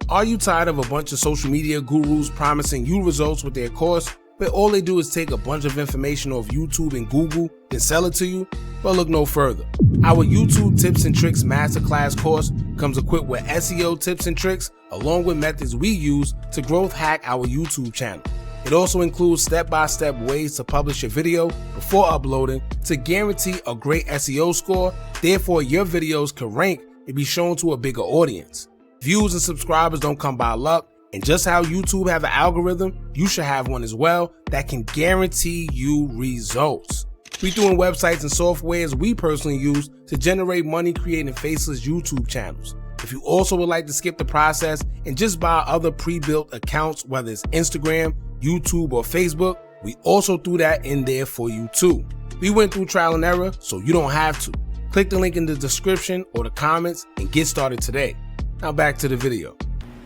Are you tired of a bunch of social media gurus promising you results with their course, but all they do is take a bunch of information off YouTube and Google and sell it to you? Well, look no further. Our YouTube Tips and Tricks Masterclass course comes equipped with SEO tips and tricks along with methods we use to growth hack our YouTube channel. It also includes step-by-step ways to publish your video before uploading to guarantee a great SEO score, therefore your videos can rank and be shown to a bigger audience. Views and subscribers don't come by luck, and just how YouTube have an algorithm, you should have one as well that can guarantee you results. We doing websites and softwares we personally use to generate money creating faceless YouTube channels. If you also would like to skip the process and just buy other pre-built accounts, whether it's Instagram, YouTube, or Facebook, we also threw that in there for you too. We went through trial and error, so you don't have to. Click the link in the description or the comments and get started today. Now back to the video.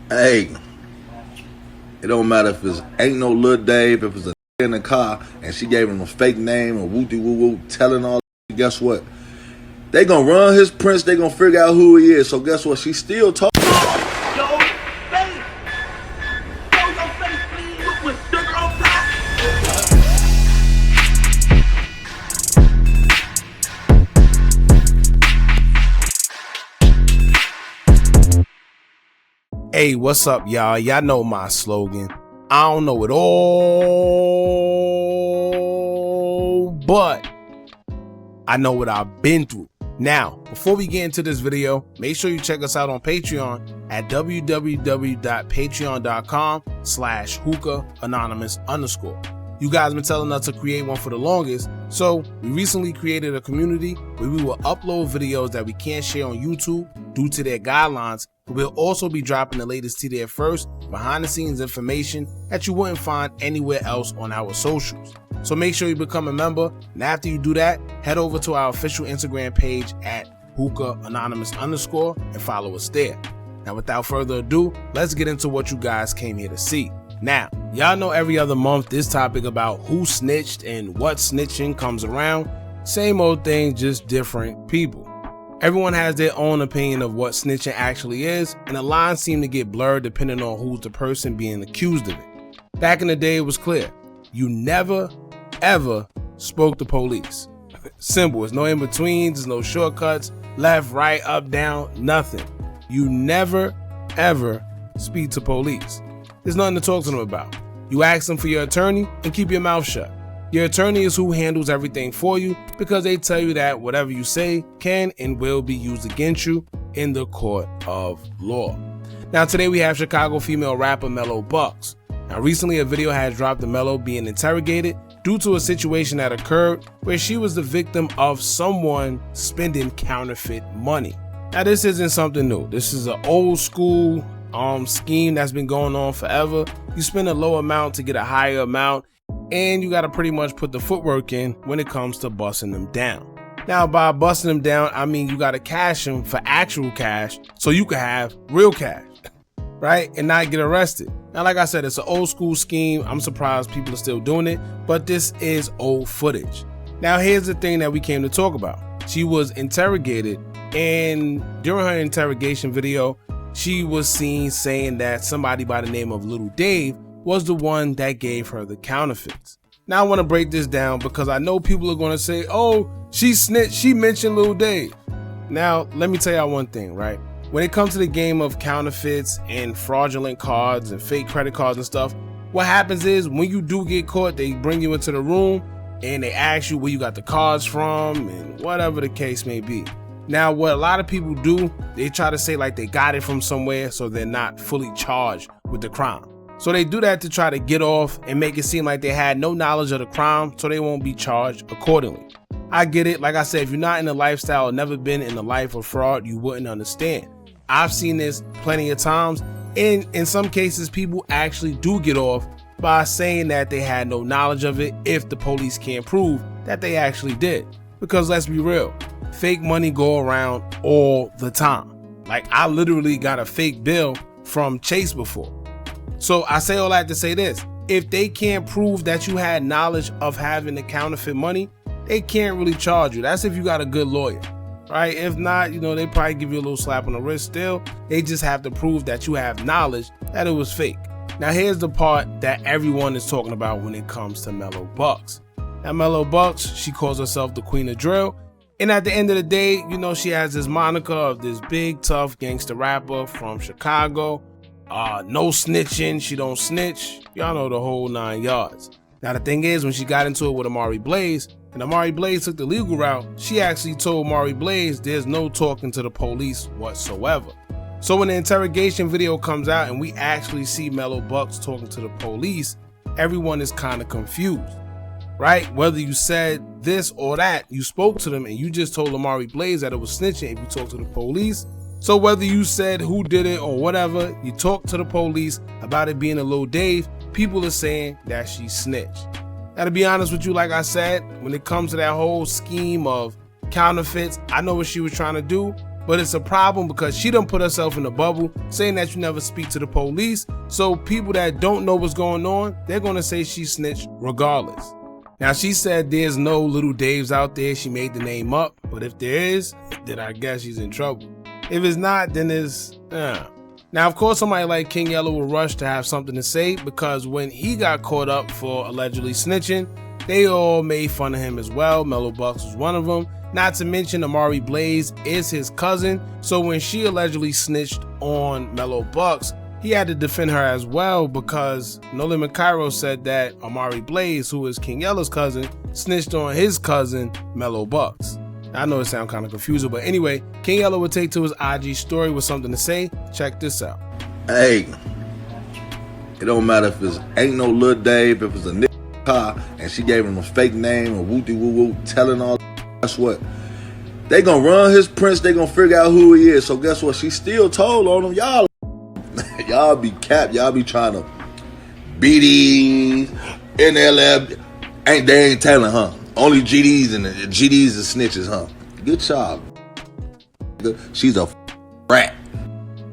Hey, it don't matter if it's ain't no Lil Dave, if it's a in the car and she gave him a fake name or woo woo woo telling all that. Guess what? They gonna run his prints, they gonna figure out who he is. So guess what? She still talking. Hey, what's up, y'all? Y'all know my slogan. I don't know it all, but I know what I've been through. Now, before we get into this video, make sure you check us out on Patreon at www.patreon.com/Hookah Anonymous _. You guys been telling us to create one for the longest, so we recently created a community where we will upload videos that we can't share on YouTube due to their guidelines. We'll also be dropping the latest to there first, behind the scenes information that you wouldn't find anywhere else on our socials. So make sure you become a member, and after you do that, head over to our official Instagram page at Hookah Anonymous _ and follow us there. Now without further ado, let's get into what you guys came here to see. Now, y'all know every other month this topic about who snitched and what snitching comes around. Same old thing, just different people. Everyone has their own opinion of what snitching actually is, and the lines seem to get blurred depending on who's the person being accused of it. Back in the day, it was clear. You never, ever spoke to police. Simple. There's no in-betweens, there's no shortcuts, left, right, up, down, nothing. You never, ever speak to police. There's nothing to talk to them about. You ask them for your attorney and keep your mouth shut. Your attorney is who handles everything for you because they tell you that whatever you say can and will be used against you in the court of law. Now today we have Chicago female rapper Mello Buckzz. Now recently a video has dropped of Mello being interrogated due to a situation that occurred where she was the victim of someone spending counterfeit money. Now this isn't something new. This is an old school scheme that's been going on forever. You spend a low amount to get a higher amount, and you got to pretty much put the footwork in when it comes to busting them down. Now by busting them down, I mean you got to cash them for actual cash so you can have real cash, right? And not get arrested. Now like I said, it's an old school scheme. I'm surprised people are still doing it, but this is old footage. Now here's the thing that we came to talk about. She was interrogated, and during her interrogation video, she was seen saying that somebody by the name of Lil Dave was the one that gave her the counterfeits. Now I want to break this down because I know people are going to say, oh, she snitched, she mentioned Lil Dave. Now, let me tell y'all one thing, right? When it comes to the game of counterfeits and fraudulent cards and fake credit cards and stuff, what happens is when you do get caught, they bring you into the room and they ask you where you got the cards from and whatever the case may be. Now, what a lot of people do, they try to say like they got it from somewhere so they're not fully charged with the crime. So they do that to try to get off and make it seem like they had no knowledge of the crime so they won't be charged accordingly. I get it. Like I said, if you're not in the lifestyle or never been in the life of fraud, you wouldn't understand. I've seen this plenty of times, and in some cases, people actually do get off by saying that they had no knowledge of it if the police can't prove that they actually did. Because let's be real, fake money go around all the time. Like I literally got a fake bill from Chase before. So I say all that to say this. If they can't prove that you had knowledge of having the counterfeit money, they can't really charge you. That's if you got a good lawyer. right? If not, they probably give you a little slap on the wrist still. They just have to prove that you have knowledge that it was fake. Now here's the part that everyone is talking about when it comes to Mello Buckzz. Now Mello Buckzz, she calls herself the queen of drill. And at the end of the day, she has this moniker of this big, tough gangster rapper from Chicago. No snitching, she don't snitch. Y'all know the whole 9 yards. Now the thing is, when she got into it with Amari Blaze, and Amari Blaze took the legal route, she actually told Amari Blaze there's no talking to the police whatsoever. So when the interrogation video comes out and we actually see Mello Buckzz talking to the police, everyone is kind of confused, right? Whether you said this or that, you spoke to them and you just told Amari Blaze that it was snitching if you talked to the police. So whether you said who did it or whatever, you talked to the police about it being a Lil Dave, people are saying that she snitched. Now to be honest with you, like I said, when it comes to that whole scheme of counterfeits, I know what she was trying to do, but it's a problem because she done put herself in a bubble saying that you never speak to the police. So people that don't know what's going on, they're going to say she snitched regardless. Now she said there's no little Daves out there. She made the name up, but if there is, then I guess she's in trouble. If it's not, then it's Now, of course, somebody like King Yella will rush to have something to say because when he got caught up for allegedly snitching, they all made fun of him as well. Mello Buckzz was one of them. Not to mention Amari Blaze is his cousin. So when she allegedly snitched on Mello Buckzz, he had to defend her as well because No Limit Cairo said that Amari Blaze, who is King Yella's cousin, snitched on his cousin, Mello Buckzz. I know it sounds kind of confusing, but anyway, King Yella would take to his IG story with something to say. Check this out. Hey, it don't matter if it's ain't no Lil Dave, if it's a nigga car, and she gave him a fake name or woo woo woo, telling all. Guess what? They gonna run his prints. They gonna figure out who he is. So guess what? She still told on them. Y'all be capped. Y'all be trying to BDs, NLF. They ain't telling, huh? Only GDs and GDs and snitches, huh? Good job. She's a rat.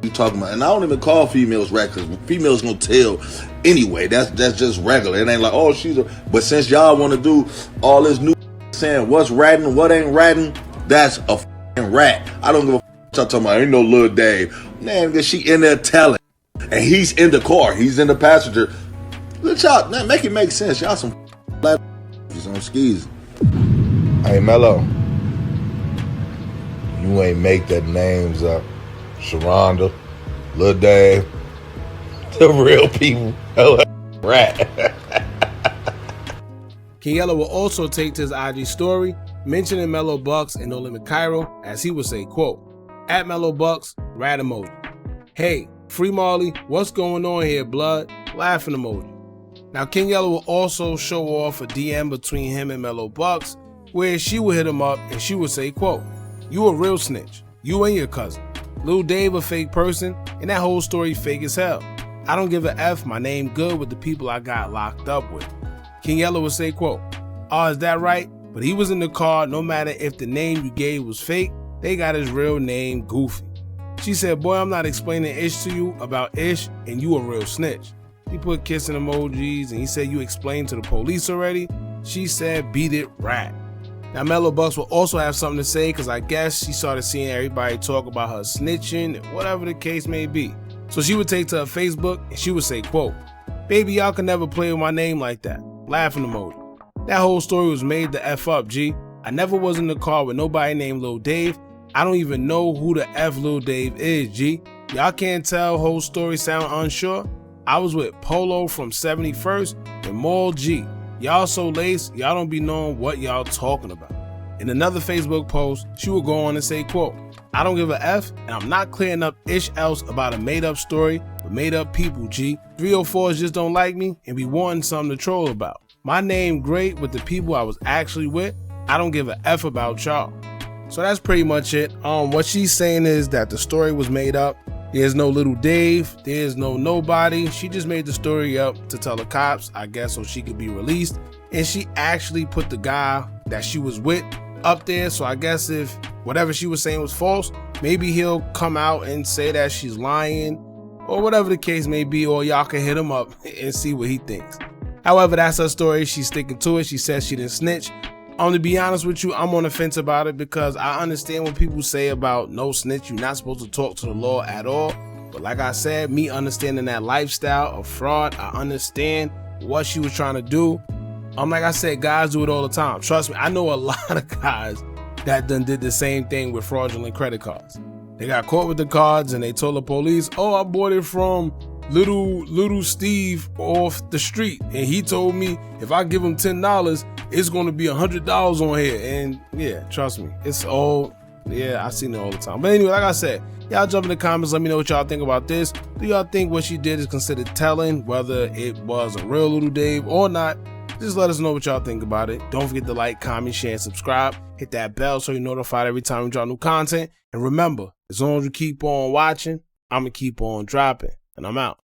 You talking about? And I don't even call females rat because females gonna tell anyway. That's just regular. It ain't like, oh, she's a. But since y'all want to do all this new saying what's ratting, what ain't ratting, that's a rat. I don't give a y'all talking about. Ain't no Lil Dave, man. Because she in there telling, and he's in the car. He's in the passenger. Let y'all make it make sense. Y'all some black on skis. Hey Mello, you ain't make that names up. Sharonda, Lil Dave, the real people. Rat. King Yella will also take to his IG story, mentioning Mello Buckzz and No Limit Cairo, as he would say, quote, at Mello Buckzz, rat emoji. Hey, Free Marley, what's going on here, blood? Laughing emoji. Now, King Yella will also show off a DM between him and Mello Buckzz, where she would hit him up and she would say, quote, you a real snitch, you and your cousin. Lil Dave a fake person, and that whole story fake as hell. I don't give a F, my name good with the people I got locked up with. King Yella would say, quote, oh, is that right? But he was in the car, no matter if the name you gave was fake, they got his real name, Goofy. She said, boy, I'm not explaining Ish to you about Ish, and you a real snitch. He put kissing emojis, and he said, you explained to the police already? She said, beat it, rat. Now, Mello Buckzz will also have something to say, because I guess she started seeing everybody talk about her snitching, and whatever the case may be. So she would take to her Facebook, and she would say, quote, baby, y'all can never play with my name like that. Laughing emoji. That whole story was made the F up, G. I never was in the car with nobody named Lil Dave. I don't even know who the F Lil Dave is, G. Y'all can't tell whole story sound unsure? I was with Polo from 71st and Maul G. Y'all so laced, y'all don't be knowing what y'all talking about. In another Facebook post, she would go on and say, quote, I don't give a F, and I'm not clearing up ish else about a made-up story with made-up people, G. 304s just don't like me and be wanting something to troll about. My name great with the people I was actually with. I don't give a F about y'all. So that's pretty much it. What she's saying is that the story was made up. There's no little Dave. There's no nobody. She just made the story up to tell the cops, I guess, so she could be released. And she actually put the guy that she was with up there. So I guess if whatever she was saying was false, maybe he'll come out and say that she's lying or whatever the case may be, or y'all can hit him up and see what he thinks. However, that's her story. She's sticking to it. She says she didn't snitch. To be honest with you, I'm on the fence about it because I understand what people say about no snitch. You're not supposed to talk to the law at all. But like I said, me understanding that lifestyle of fraud, I understand what she was trying to do. Like I said, guys do it all the time. Trust me, I know a lot of guys that done did the same thing with fraudulent credit cards. They got caught with the cards and they told the police, oh, I bought it from little Steve off the street. And he told me if I give him $10, it's going to be $100 on here. And yeah, trust me, it's all, yeah, I've seen it all the time. But anyway, like I said, y'all jump in the comments. Let me know what y'all think about this. Do y'all think what she did is considered telling, whether it was a real Little Dave or not? Just let us know what y'all think about it. Don't forget to like, comment, share, and subscribe. Hit that bell so you're notified every time we drop new content. And remember, as long as you keep on watching, I'm going to keep on dropping. And I'm out.